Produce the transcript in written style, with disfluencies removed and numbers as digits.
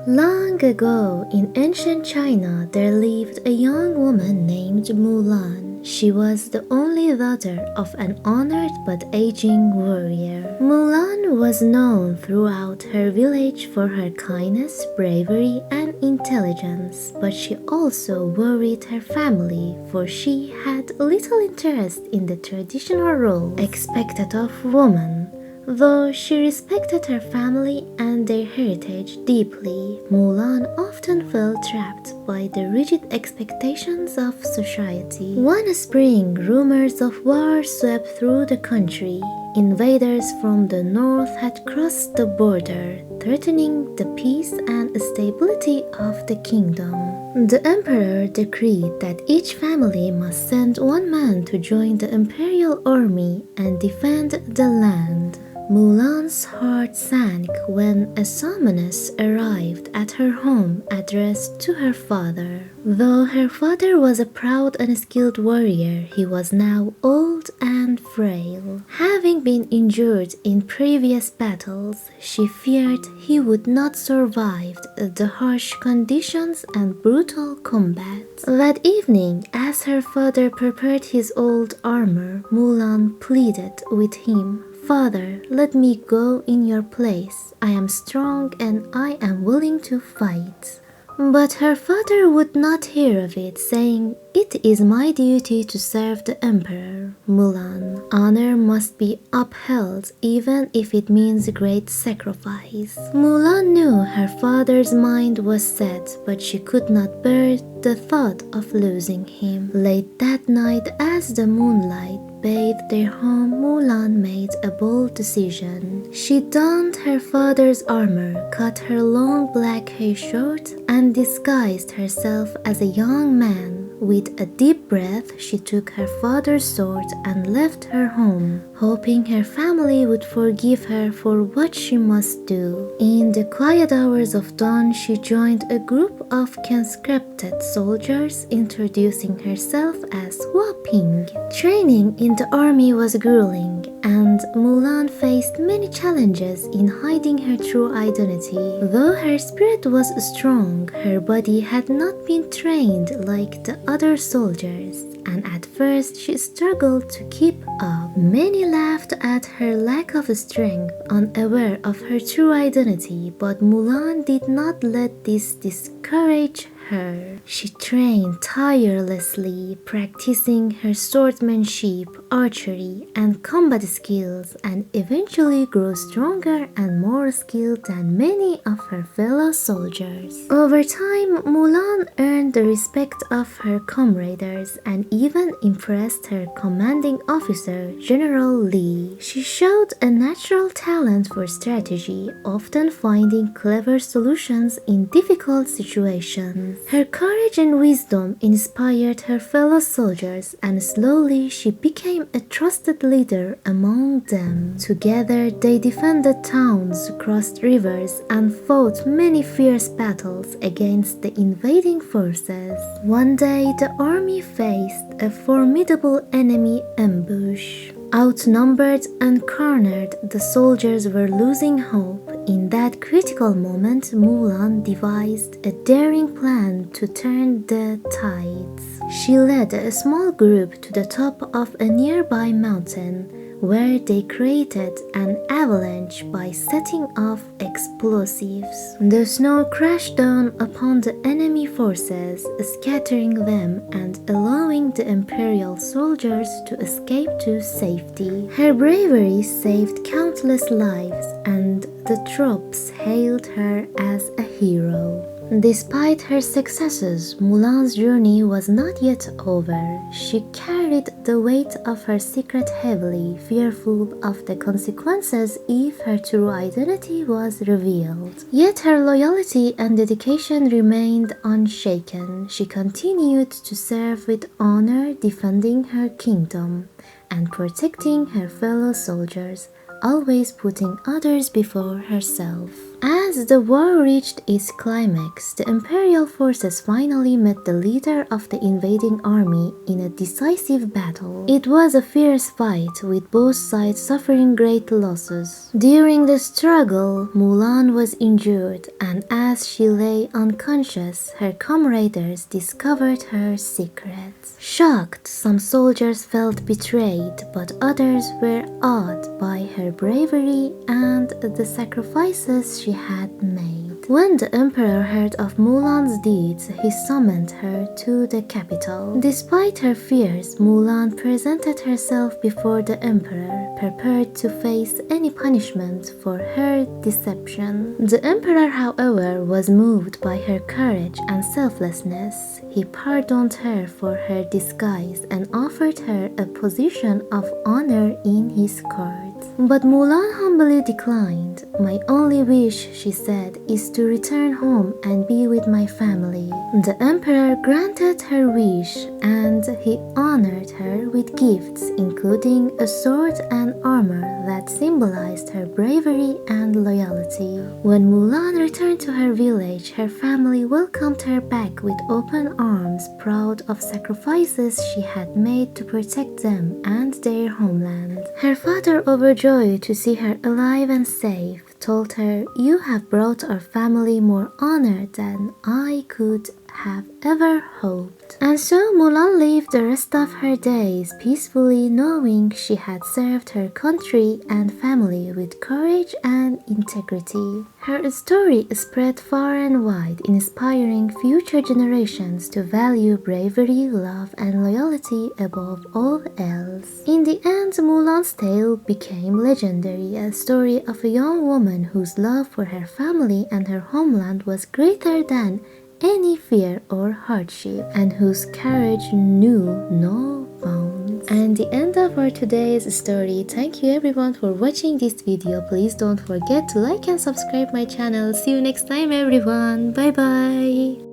Long ago, in ancient China, there lived a young woman named Mulan. She was the only daughter of an honored but aging warrior. Mulan was known throughout her village for her kindness, bravery, and intelligence, but she also worried her family, for she had little interest in the traditional role expected of women. Though she respected her family and their heritage deeply, Mulan often felt trapped by the rigid expectations of society. One spring, rumors of war swept through the country. Invaders from the north had crossed the border, threatening the peace and stability of the kingdom. The emperor decreed that each family must send one man to join the imperial army and defend the land. Mulan's heart sank when a summons arrived at her home addressed to her father. Though her father was a proud and skilled warrior, he was now old and frail. Having been injured in previous battles, she feared he would not survive the harsh conditions and brutal combat. That evening, as her father prepared his old armor, Mulan pleaded with him, "Father, let me go in your place. I am strong and I am willing to fight." But her father would not hear of it, saying, "It is my duty to serve the emperor, Mulan. Honor must be upheld even if it means great sacrifice." Mulan knew her father's mind was set, but she could not bear the thought of losing him. Late that night, as the moonlight bathed their home, Mulan made a bold decision. She donned her father's armor, cut her long black hair short, and disguised herself as a young man. With a deep breath, she took her father's sword and left her home, hoping her family would forgive her for what she must do. In the quiet hours of dawn, she joined a group of conscripted soldiers, introducing herself as Hua Ping. Training in the army was grueling, and Mulan faced many challenges in hiding her true identity. Though her spirit was strong, her body had not been trained like the other soldiers, and at first she struggled to keep up. Many laughed at her lack of strength, unaware of her true identity, but Mulan did not let this discourage her. She trained tirelessly, practicing her swordsmanship, archery, and combat skills, and eventually grew stronger and more skilled than many of her fellow soldiers. Over time, Mulan earned the respect of her comrades and even impressed her commanding officer, General Li. She showed a natural talent for strategy, often finding clever solutions in difficult situations. Her courage and wisdom inspired her fellow soldiers, and slowly she became a trusted leader among them. Together, they defended towns, crossed rivers, and fought many fierce battles against the invading forces. One day, the army faced a formidable enemy ambush. Outnumbered and cornered, the soldiers were losing hope. In that critical moment, Mulan devised a daring plan to turn the tides. She led a small group to the top of a nearby mountain, where they created an avalanche by setting off explosives. The snow crashed down upon the enemy forces, scattering them and allowing the imperial soldiers to escape to safety. Her bravery saved countless lives, and the troops hailed her as a hero. Despite her successes, Mulan's journey was not yet over. She carried the weight of her secret heavily, fearful of the consequences if her true identity was revealed. Yet her loyalty and dedication remained unshaken. She continued to serve with honor, defending her kingdom and protecting her fellow soldiers, always putting others before herself. As the war reached its climax, the imperial forces finally met the leader of the invading army in a decisive battle. It was a fierce fight, with both sides suffering great losses. During the struggle, Mulan was injured, and as she lay unconscious, her comrades discovered her secrets. Shocked, some soldiers felt betrayed, but others were awed by her bravery and the sacrifices she had made. When the emperor heard of Mulan's deeds, he summoned her to the capital. Despite her fears, Mulan presented herself before the emperor, prepared to face any punishment for her deception. The emperor, however, was moved by her courage and selflessness. He pardoned her for her disguise and offered her a position of honor in his court. But Mulan humbly declined. "My only wish," she said, "is to return home and be with my family." The emperor granted her wish, and he honored her with gifts, including a sword and armor that symbolized her bravery and loyalty. When Mulan returned to her village, her family welcomed her back with open arms, proud of sacrifices she had made to protect them and their homeland. Her father, overjoyed to see her alive and safe, told her, "You have brought our family more honor than I could have ever hoped." And so Mulan lived the rest of her days peacefully, knowing she had served her country and family with courage and integrity. Her story spread far and wide, inspiring future generations to value bravery, love, and loyalty above all else. In the end, Mulan's tale became legendary, a story of a young woman whose love for her family and her homeland was greater than any fear or hardship, and whose courage knew no bounds. And the end of our today's story. Thank you everyone for watching this video. Please don't forget to like and subscribe my channel. See you next time everyone. Bye bye.